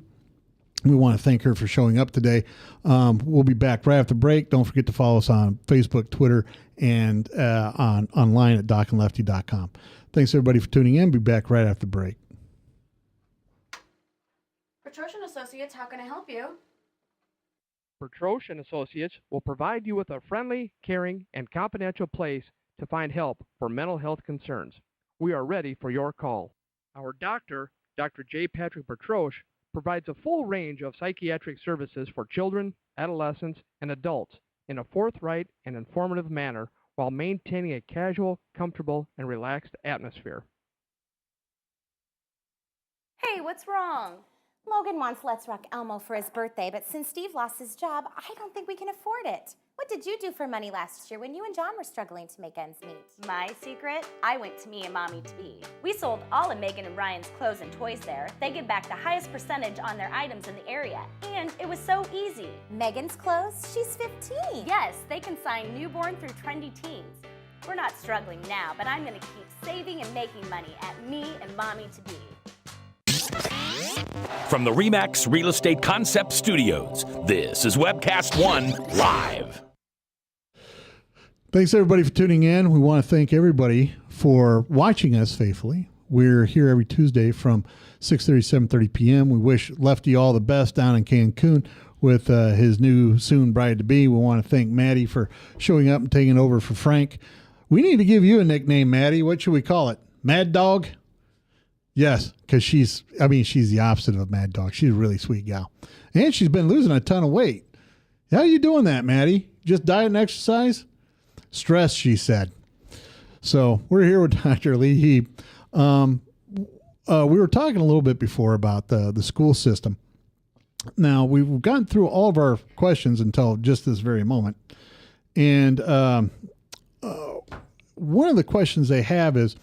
We want to thank her for showing up today. We'll be back right after the break. Don't forget to follow us on Facebook, Twitter, and online at docandlefty.com. Thanks, everybody, for tuning in. Be back right after the break. Petrosian Associates, how can I help you? Petrosian and Associates will provide you with a friendly, caring, and confidential place to find help for mental health concerns. We are ready for your call. Our doctor, Dr. J. Patrick Petrosh, provides a full range of psychiatric services for children, adolescents, and adults in a forthright and informative manner while maintaining a casual, comfortable, and relaxed atmosphere. Hey, what's wrong? Logan wants Let's Rock Elmo for his birthday, but since Steve lost his job, I don't think we can afford it. What did you do for money last year when you and John were struggling to make ends meet? My secret? I went to me and Mommy to be. We sold all of Megan and Ryan's clothes and toys there. They give back the highest percentage on their items in the area, and it was so easy. Megan's clothes? She's 15. Yes, they can sign newborn through trendy teens. We're not struggling now, but I'm gonna keep saving and making money at me and Mommy to be. From the RE/MAX Real Estate Concept Studios, this is Webcast 1 Live. Thanks, everybody, for tuning in. We want to thank everybody for watching us faithfully. We're here every Tuesday from 6:30, 7:30 p.m. We wish Lefty all the best down in Cancun with his new soon bride-to-be. We want to thank Maddie for showing up and taking over for Frank. We need to give you a nickname, Maddie. What should we call it? Mad Dog? Yes, because she's the opposite of a mad dog. She's a really sweet gal. And she's been losing a ton of weight. How are you doing that, Maddie? Just diet and exercise? Stress, she said. So we're here with Dr. Lee Heap. We were talking a little bit before about the school system. Now, we've gotten through all of our questions until just this very moment. And one of the questions they have is,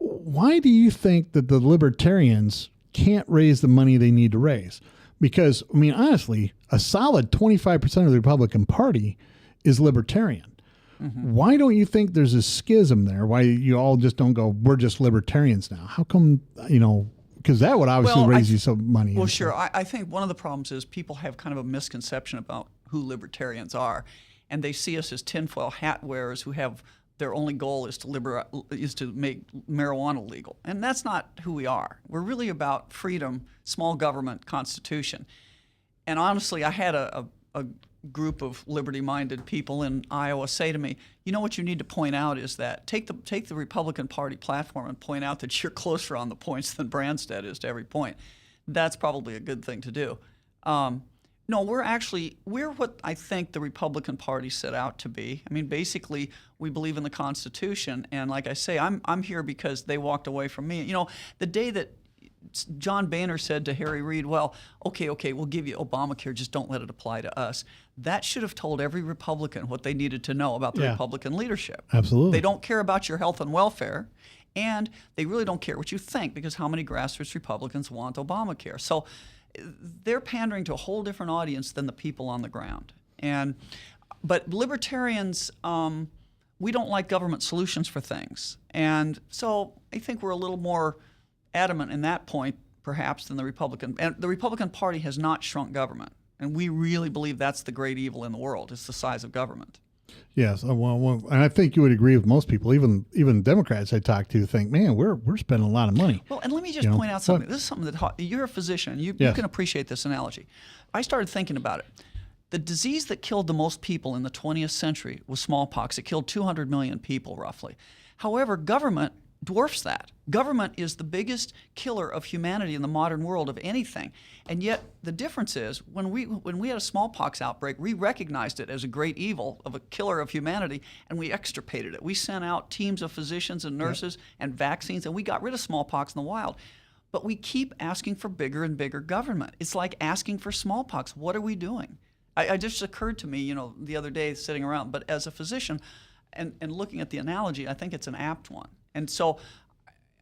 why do you think that the libertarians can't raise the money they need to raise? Because, I mean, honestly, a solid 25% of the Republican Party is libertarian. Mm-hmm. Why don't you think there's a schism there? Why you all just don't go, we're just libertarians now? How come, because that would obviously raise you some money. Well, sure. I think one of the problems is people have kind of a misconception about who libertarians are, and they see us as tinfoil hat wearers who have their only goal is to make marijuana legal. And that's not who we are. We're really about freedom, small government, constitution. And honestly, I had a group of liberty-minded people in Iowa say to me, you know what you need to point out is that take the Republican Party platform and point out that you're closer on the points than Branstad is to every point. That's probably a good thing to do. No, we're what I think the Republican Party set out to be. I mean, basically, we believe in the Constitution, and like I say, I'm here because they walked away from me. You know, the day that John Boehner said to Harry Reid, well, okay, we'll give you Obamacare, just don't let it apply to us. That should have told every Republican what they needed to know about the Republican leadership. Absolutely. They don't care about your health and welfare, and they really don't care what you think, because how many grassroots Republicans want Obamacare? So they're pandering to a whole different audience than the people on the ground. But libertarians, we don't like government solutions for things. And so I think we're a little more adamant in that point, perhaps, than the Republican. And the Republican Party has not shrunk government. And we really believe that's the great evil in the world, is the size of government. Yes, well, and I think you would agree with most people, even Democrats I talk to, think, man, we're spending a lot of money. Well, and let me just point out something. This is something that you're a physician. You can appreciate this analogy. I started thinking about it. The disease that killed the most people in the 20th century was smallpox. It killed 200 million people, roughly. However, government dwarfs that. Government is the biggest killer of humanity in the modern world of anything. And yet the difference is when we had a smallpox outbreak, we recognized it as a great evil, of a killer of humanity, and we extirpated it. We sent out teams of physicians and nurses and vaccines, and we got rid of smallpox in the wild. But we keep asking for bigger and bigger government. It's like asking for smallpox. What are we doing? I just occurred to me, the other day sitting around, but as a physician and looking at the analogy, I think it's an apt one. And so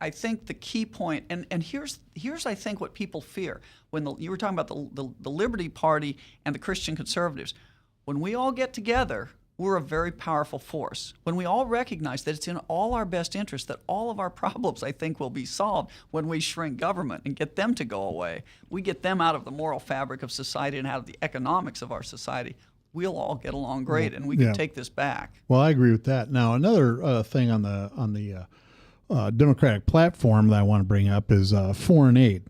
I think the key point, and here's I think what people fear. When you were talking about the Liberty Party and the Christian conservatives, when we all get together, we're a very powerful force. When we all recognize that it's in all our best interest, that all of our problems, I think, will be solved when we shrink government and get them to go away. We get them out of the moral fabric of society and out of the economics of our society. We'll all get along great, and we can take this back. Well, I agree with that. Now, another thing on the Democratic platform that I want to bring up is foreign aid,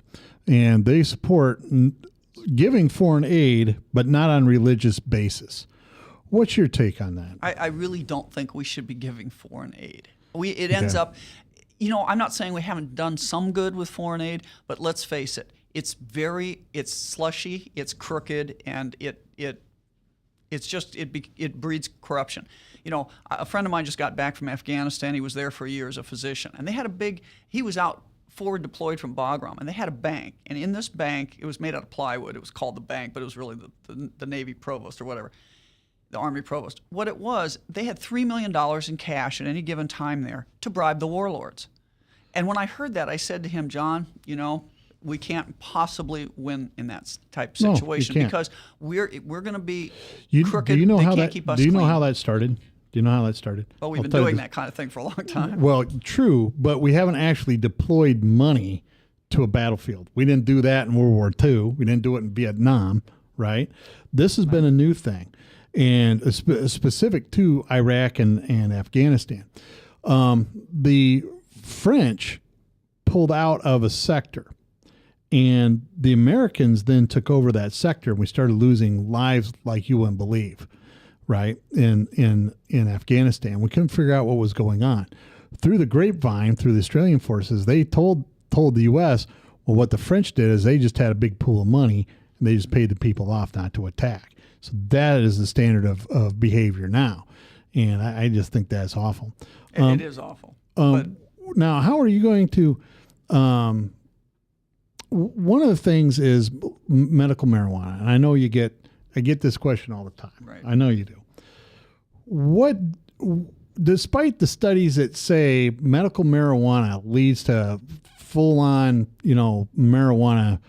and they support giving foreign aid, but not on religious basis. What's your take on that? I really don't think we should be giving foreign aid. It ends up, I'm not saying we haven't done some good with foreign aid, but let's face it, it's slushy, it's crooked, and it It's just it breeds corruption. You know, a friend of mine just got back from Afghanistan. He was there for a year as a physician, and they had he was out forward deployed from Bagram, and they had a bank. And in this bank, it was made out of plywood. It was called the bank, but it was really the Navy provost or whatever, the Army provost. What it was, they had $3 million in cash at any given time there to bribe the warlords. And when I heard that, I said to him, John, you know, we can't possibly win in that type of situation because we're going to be crooked. Do you know they how can't that? Keep us do you know clean. how that started? Do you know how that started? Well, we've been doing that kind of thing for a long time. Well, true, but we haven't actually deployed money to a battlefield. We didn't do that in World War II. We didn't do it in Vietnam, right? This has been a new thing, and specific to Iraq and Afghanistan. The French pulled out of a sector, and the Americans then took over that sector, and we started losing lives like you wouldn't believe. Right, in Afghanistan, we couldn't figure out what was going on. Through the grapevine, through the Australian forces, they told the U.S., well, what the French did is they just had a big pool of money and they just paid the people off not to attack. So that is the standard of behavior now, and I just think that's awful. It is awful. But now, how are you going to? One of the things is medical marijuana, and I know I get this question all the time. Right. I know you do. Despite the studies that say medical marijuana leads to full-on, marijuana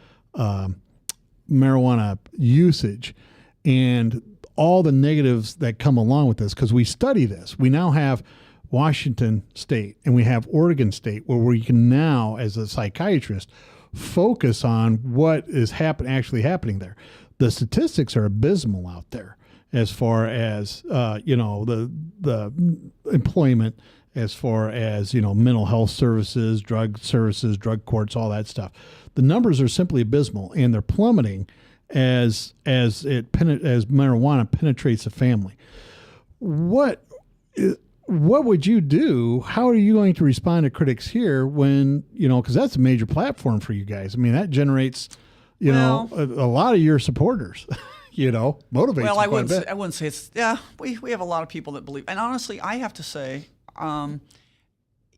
usage, and all the negatives that come along with this, because we study this. We now have Washington State and we have Oregon State, where we can now, as a psychiatrist, focus on what is actually happening there. The statistics are abysmal out there as far as the employment, as far as mental health services, drug courts, all that stuff. The numbers are simply abysmal, and they're plummeting as marijuana penetrates the family. What would you do? How are you going to respond to critics here when because that's a major platform for you guys. I mean, that generates a lot of your supporters. Motivates. Well, I wouldn't say it's. Yeah, we have a lot of people that believe, and honestly, I have to say, and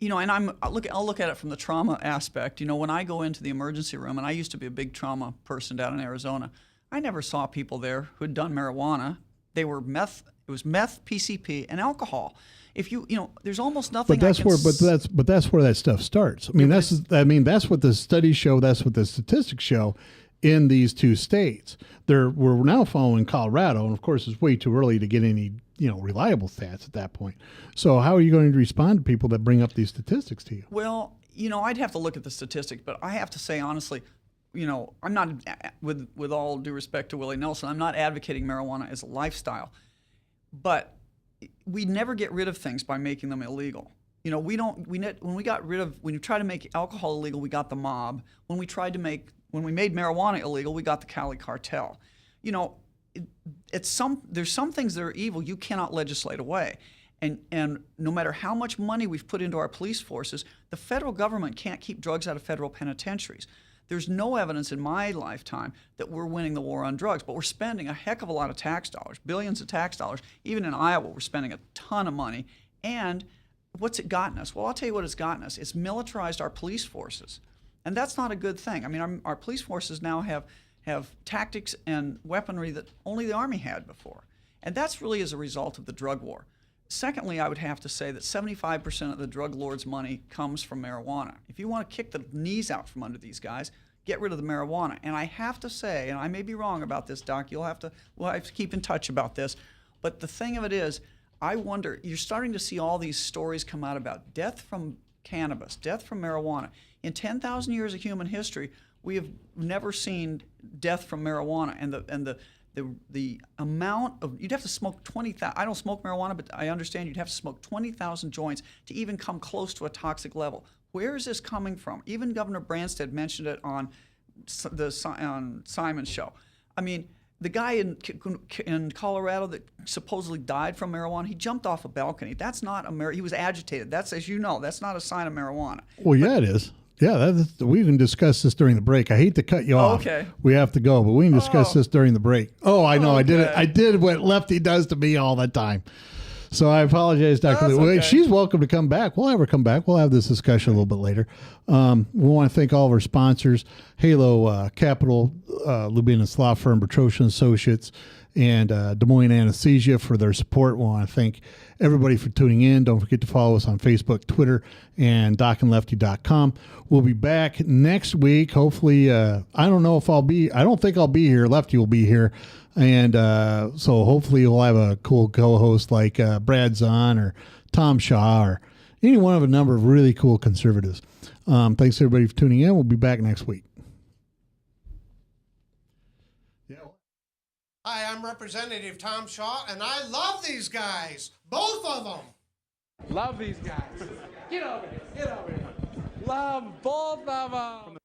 I'll look at it from the trauma aspect. When I go into the emergency room, and I used to be a big trauma person down in Arizona, I never saw people there who had done marijuana. They were meth. It was meth, PCP, and alcohol. If there's almost nothing. But that's where that stuff starts. I mean, that's what the studies show. That's what the statistics show in these two states. We're now following Colorado, and of course, it's way too early to get any reliable stats at that point. So, how are you going to respond to people that bring up these statistics to you? Well, I'd have to look at the statistics, but I have to say honestly, I'm not, with all due respect to Willie Nelson, I'm not advocating marijuana as a lifestyle, but we never get rid of things by making them illegal. When we try to make alcohol illegal, we got the mob. When we made marijuana illegal, we got the Cali cartel. There's some things that are evil you cannot legislate away. And no matter how much money we've put into our police forces, the federal government can't keep drugs out of federal penitentiaries. There's no evidence in my lifetime that we're winning the war on drugs, but we're spending a heck of a lot of tax dollars, billions of tax dollars. Even in Iowa, we're spending a ton of money. And what's it gotten us? Well, I'll tell you what it's gotten us. It's militarized our police forces. And that's not a good thing. I mean, our police forces now have tactics and weaponry that only the Army had before. And that's really as a result of the drug war. Secondly, I would have to say that 75% of the drug lords' money comes from marijuana. If you want to kick the knees out from under these guys, get rid of the marijuana. And I have to say, and I may be wrong about this, Doc, we'll have to keep in touch about this, but the thing of it is, I wonder, you're starting to see all these stories come out about death from cannabis, death from marijuana. In 10,000 years of human history, we have never seen death from marijuana, and the amount of, you'd have to smoke 20,000, I don't smoke marijuana, but I understand you'd have to smoke 20,000 joints to even come close to a toxic level. Where is this coming from? Even Governor Branstad mentioned it on Simon's show. I mean, the guy in Colorado that supposedly died from marijuana, he jumped off a balcony. That's not he was agitated. That's, as you know, that's not a sign of marijuana. Well, yeah, it is. Yeah, we can discuss this during the break. I hate to cut you off. Okay. We have to go, but we can discuss this during the break. Oh, I know. Okay. I did what Lefty does to me all the time. So I apologize, Dr. Lee. Okay. She's welcome to come back. We'll have her come back. We'll have this discussion a little bit later. We want to thank all of our sponsors, Halo Capital, Lubinus Law Firm, Bertrosian Associates, and Des Moines Anesthesia for their support. We want to thank everybody for tuning in. Don't forget to follow us on Facebook, Twitter, and docandlefty.com. We'll be back next week. Hopefully, I don't know if I don't think I'll be here. Lefty will be here. And so hopefully we'll have a cool co-host like Brad Zahn or Tom Shaw or any one of a number of really cool conservatives. Thanks everybody for tuning in. We'll be back next week. Hi, I'm Representative Tom Shaw, and I love these guys. Both of them. Love these guys. Get over here. Get over here. Love both of them.